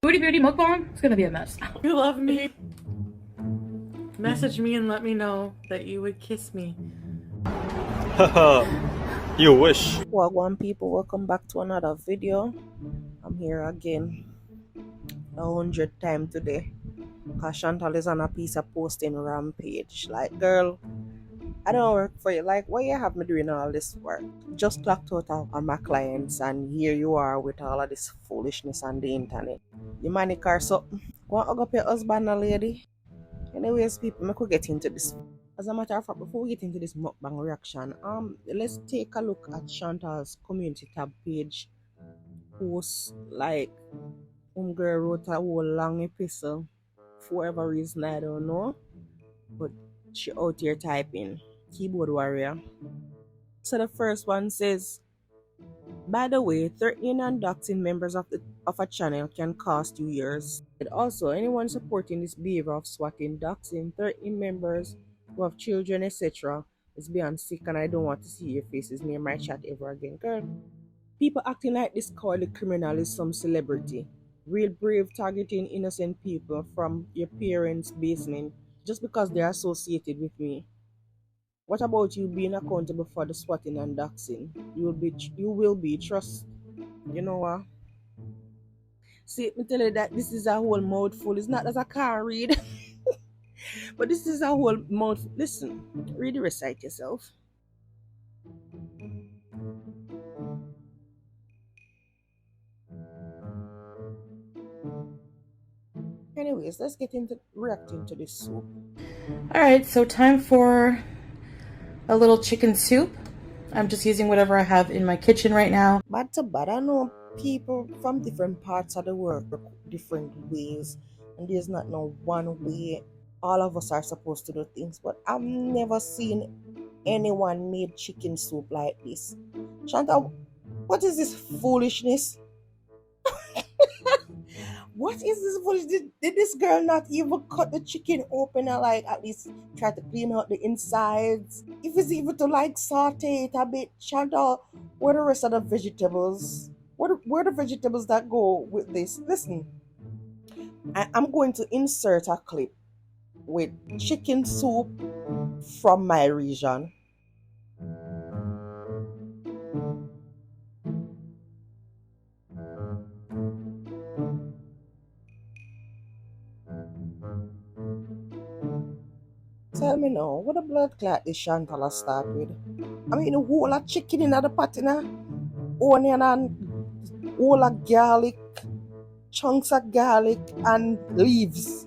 Foodie Beauty mukbang, it's gonna be a mess. You love me. Message me and let me know that you would kiss me. Haha, you wish. Wagwan people, welcome back to another video. I'm here again, 100th time today, because Chantal is on a piece of posting rampage. Like, girl, I don't work for you. Like, why you have me doing all this work? Just clocked out on my clients, and here you are with all of this foolishness on the internet. You manic or something. Go and hug up your husband, lady. Anyways, people, I could get into this. As a matter of fact, before we get into this mukbang reaction, let's take a look at Chantal's community tab page. Post, like, girl wrote a whole long epistle. For whatever reason, I don't know, but she out here typing. Keyboard warrior. So the first one says, by the way, threatening and doxing members of a channel can cost you years. And also, anyone supporting this behavior of swatting, doxing, threatening members who have children, etc. is beyond sick, and I don't want to see your faces near my chat ever again. Girl, people acting like this cowardly criminal is some celebrity. Real brave targeting innocent people from your parents' basement just because they're associated with me. What about you being accountable for the swatting and doxing? You will be, trust. You know what? See, me tell you that this is a whole mouthful. It's not that I can't read. But this is a whole mouthful. Listen, read the recite yourself. Anyways, let's get into reacting to this soup. Alright, so time for a little chicken soup. I'm just using whatever I have in my kitchen right now. Bad to bad, I know people from different parts of the world work different ways, and there's not no one way all of us are supposed to do things, but I've never seen anyone made chicken soup like this. Chantal, what is this foolishness? What is this foolishness? Did this girl not even cut the chicken open and like at least try to clean out the insides? If it's even to like saute it a bit, Chantal, where the rest of the vegetables? Where the vegetables that go with this? Listen, I'm going to insert a clip with chicken soup from my region. Tell me now, what a blood clot this Chantal start with? I mean, a whole of chicken in the pot, onion and whole of garlic, chunks of garlic and leaves.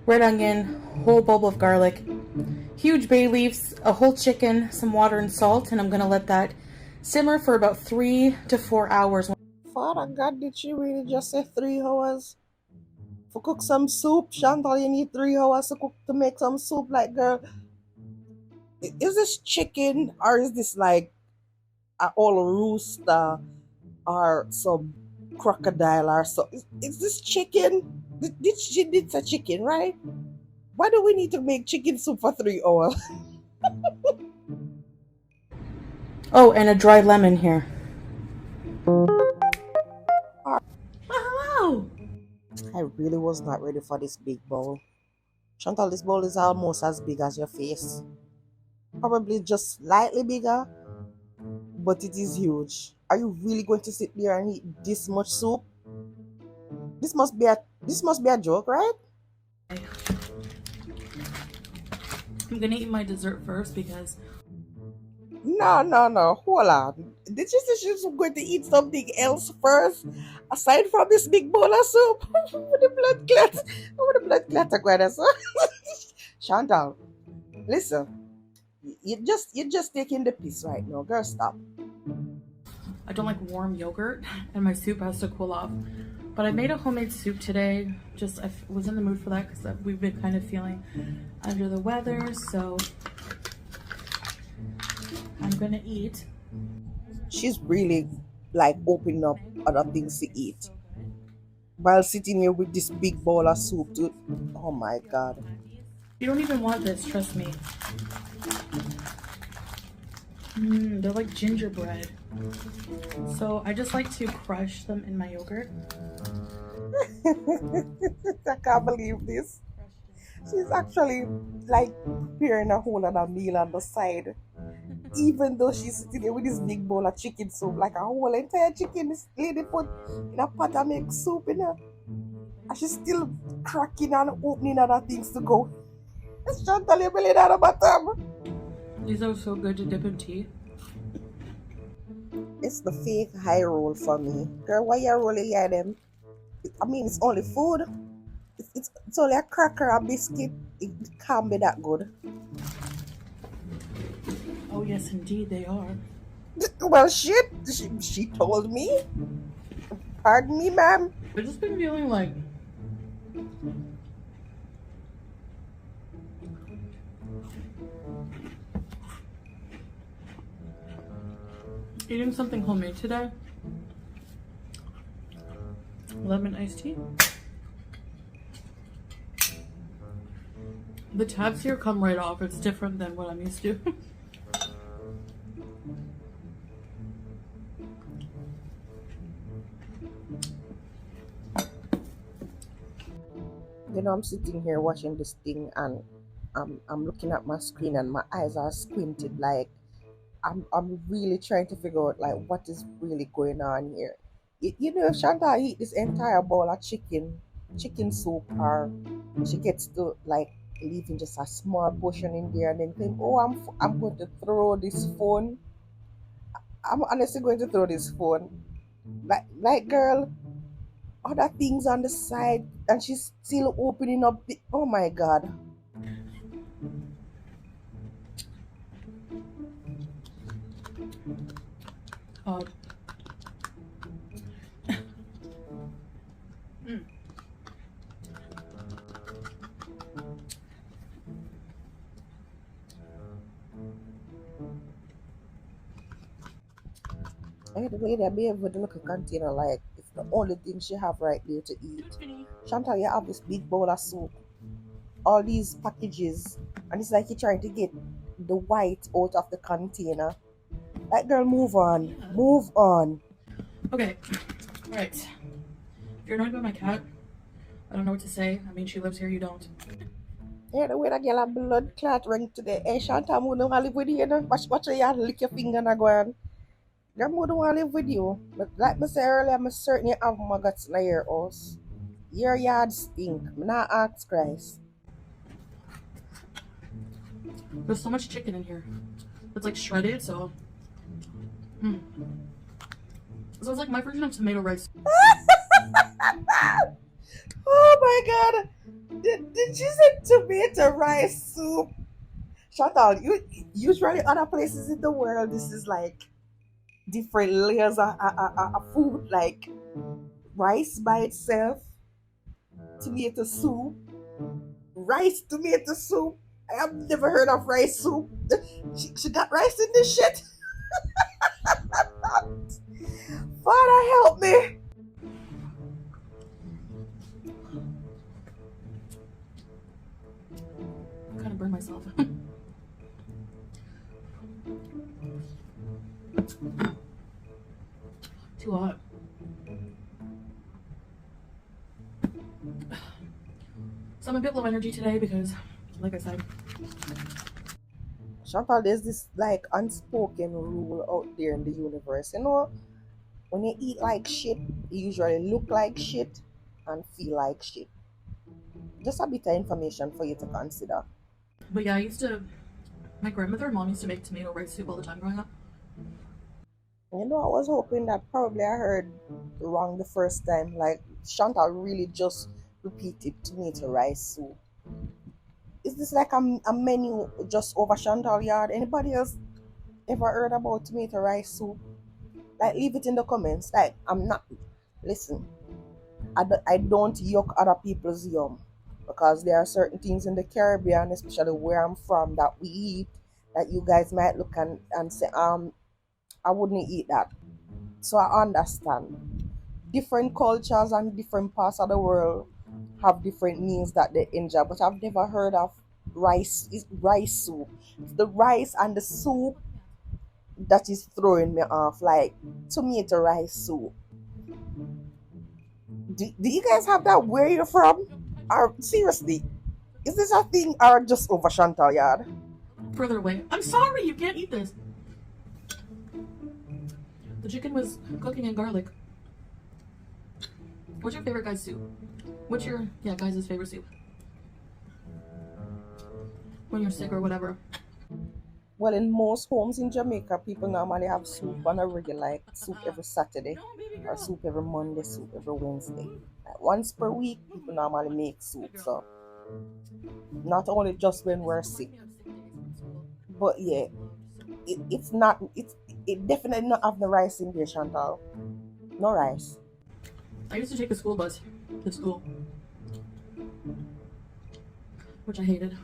Red onion, whole bulb of garlic, huge bay leaves, a whole chicken, some water and salt, and I'm going to let that simmer for about 3 to 4 hours. Father God, did she really just say 3 hours? To cook some soup, Chantal, you need 3 hours to make some soup. Like, girl, is this chicken or is this like a whole rooster or some crocodile or so? Is this chicken? She did say chicken, right? Why do we need to make chicken soup for 3 hours? Oh, and a dry lemon here. Hello. I really was not ready for this big bowl. Chantal, this bowl is almost as big as your face. Probably just slightly bigger, but it is huge. Are you really going to sit there and eat this much soup? This must be a joke, right? I'm gonna eat my dessert first because... No. Hold on. Did you say she's going to eat something else first? Aside from this big bowl of soup? With the blood clot. With the blood clot, Aguadas. Chantal, listen. You're just taking the piss right now. Girl, stop. I don't like warm yogurt and my soup has to cool off. But I made a homemade soup today. I was in the mood for that because we've been kind of feeling under the weather. So I'm gonna eat. She's really like opening up other things to eat while sitting here with this big bowl of soup, dude. Oh my God. You don't even want this, trust me. They're like gingerbread. So I just like to crush them in my yogurt. I can't believe this. She's actually like preparing a whole other meal on the side. Even though she's sitting there with this big bowl of chicken soup, like a whole entire chicken is lady put in a pot and make soup in her. And she's still cracking and opening other things to go. It's Chantal belly at the bottom. These are so good to dip in tea. It's the fake high roll for me. Girl, why you rolling at them? I mean, it's only food. It's only a cracker, a biscuit. It can't be that good. Oh yes, indeed they are. Well, shit. She told me. Pardon me, ma'am. I've just been feeling like eating something homemade today. Lemon iced tea. The tabs here come right off. It's different than what I'm used to. You know, I'm sitting here watching this thing and I'm looking at my screen and my eyes are squinted. Like I'm really trying to figure out like what is really going on here. You know, if Shanta eat this entire bowl of chicken soup, or she gets to like leaving just a small portion in there and then think, oh, I'm going to throw this phone. I'm honestly going to throw this phone. Like girl, other things on the side, and she's still opening up. Oh my god. Odd. I had to wait there, be able to look at container like it's the only thing she have right there to eat. Chantal, you have this big bowl of soup, all these packages, and it's like you're trying to get the white out of the container. Like, girl, move on. Yeah. Move on. Okay, alright. If you're annoyed by my cat, I don't know what to say. I mean, she lives here, you don't. Yeah, the way that girl a blood clot ring today. Hey, Chantal, I don't want to live with you, you know? Watch you lick your finger and go on. Girl, I don't want to live with you. But like I said earlier, I'm certain you have maggots in your house. Your yard stink. I'm not ask Christ. There's so much chicken in here. It's like shredded, so. So it's like my version of tomato rice. Oh my god. Did you say tomato rice soup? Chantal, usually other places in the world, this is like different layers of food, like rice by itself, tomato soup, rice tomato soup. I have never heard of rice soup. She got rice in this shit. Father, help me. I kind of burned myself. Too hot. So I'm a bit low energy today because, like I said, Chantal, there's this like unspoken rule out there in the universe. You know, when you eat like shit, you usually look like shit and feel like shit. Just a bit of information for you to consider. but yeah, my grandmother and mom used to make tomato rice soup all the time growing up. You know, I was hoping that probably I heard wrong the first time. Like, Chantal really just repeated tomato rice soup. Is this like a menu just over Chantal yard? Anybody else ever heard about tomato rice soup? Like, leave it in the comments. Like, listen, I don't yuck other people's yum. Because there are certain things in the Caribbean, especially where I'm from, that we eat that you guys might look and say, I wouldn't eat that. So I understand. Different cultures and different parts of the world have different meals that they enjoy, but I've never heard of rice soup. It's the rice and the soup that is throwing me off, like tomato rice soup. Do you guys have that where you're from? Or seriously, is this a thing or just over Chantal yard? Further away. I'm sorry, you can't eat this. The chicken was cooking in garlic. What's your favorite guy's soup? What's your guys' favorite soup? When you're sick or whatever. Well, in most homes in Jamaica, people normally have soup on a regular, like soup every Saturday, or soup every Monday, soup every Wednesday. Like once per week, people normally make soup. So not only just when we're sick, but yeah, it definitely not have the rice in there, Chantal. No rice. I used to take the school bus to school, which I hated.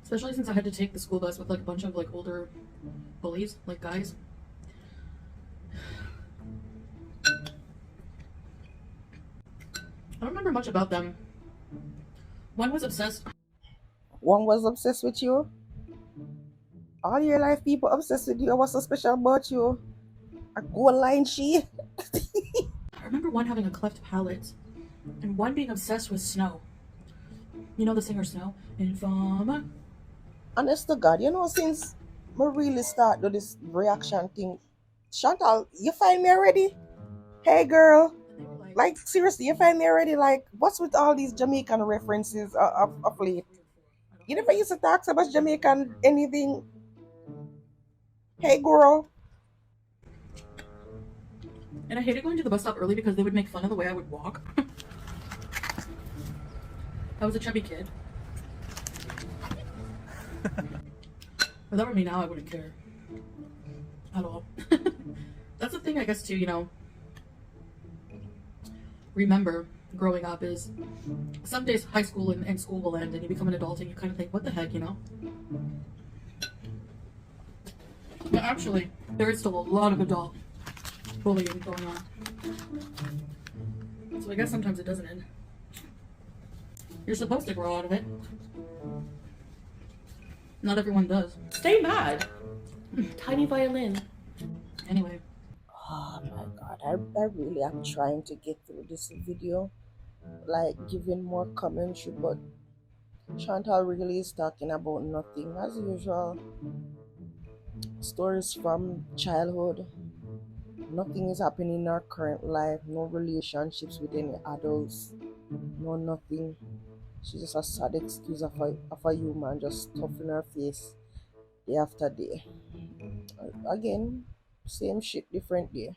Especially since I had to take the school bus with like a bunch of like older bullies, like guys. I don't remember much about them. One was obsessed. One was obsessed with you. All your life, people obsessed with you. What's so special about you? A gold line she. I remember one having a cleft palate, and one being obsessed with Snow. You know the singer Snow? Informer. Honest to God, you know, since we really start do this reaction thing, Chantal, you find me already? Hey girl, like seriously, you find me already? Like, what's with all these Jamaican references of late? You never used to talk about Jamaican anything. Hey girl. And I hated going to the bus stop early because they would make fun of the way I would walk. I was a chubby kid. If that were me now, I wouldn't care at all. That's the thing, I guess, too, you know, remember growing up is some days high school and school will end and you become an adult and you kind of think, what the heck, you know? But actually, there is still a lot of adult bullying going on. So I guess sometimes it doesn't end. You're supposed to grow out of it. Not everyone does. Stay mad. Tiny violin. Anyway. Oh my God, I really am trying to get through this video, like giving more commentary, but Chantal really is talking about nothing as usual. Stories from childhood. Nothing is happening in our current life. No relationships with any adults. No nothing. She's just a sad excuse of a human just stuffing her face day after day. Again, same shit, different day.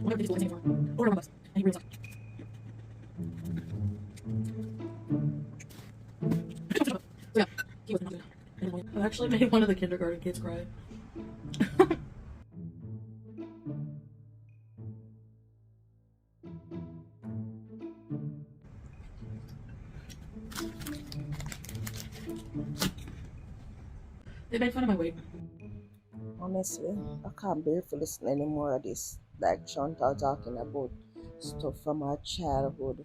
Whatever these anymore. Or on the bus. And he reads up. So yeah, he was not good. I actually made one of the kindergarten kids cry. They made fun of my weight. Honestly, I can't bear to listen anymore of this. Like Chantal talking about stuff from her childhood,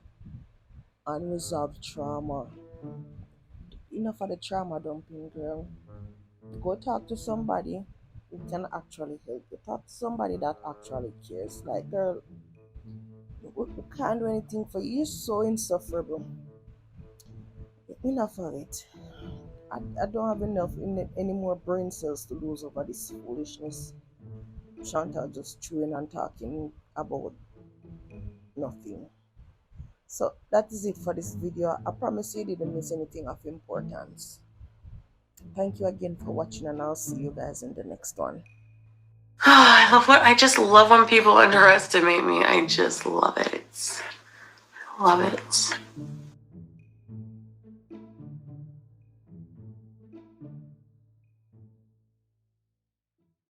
unresolved trauma. Enough of the trauma dumping, girl. Go talk to somebody who can actually help you. Talk to somebody that actually cares. Like, girl, we can't do anything for you. You're so insufferable. Enough of it. I don't have enough any more brain cells to lose over this foolishness. Chantal just chewing and talking about nothing. So that is it for this video. I promise you didn't miss anything of importance. Thank you again for watching, and I'll see you guys in the next one. I just love when people underestimate me. I just love it. Love it.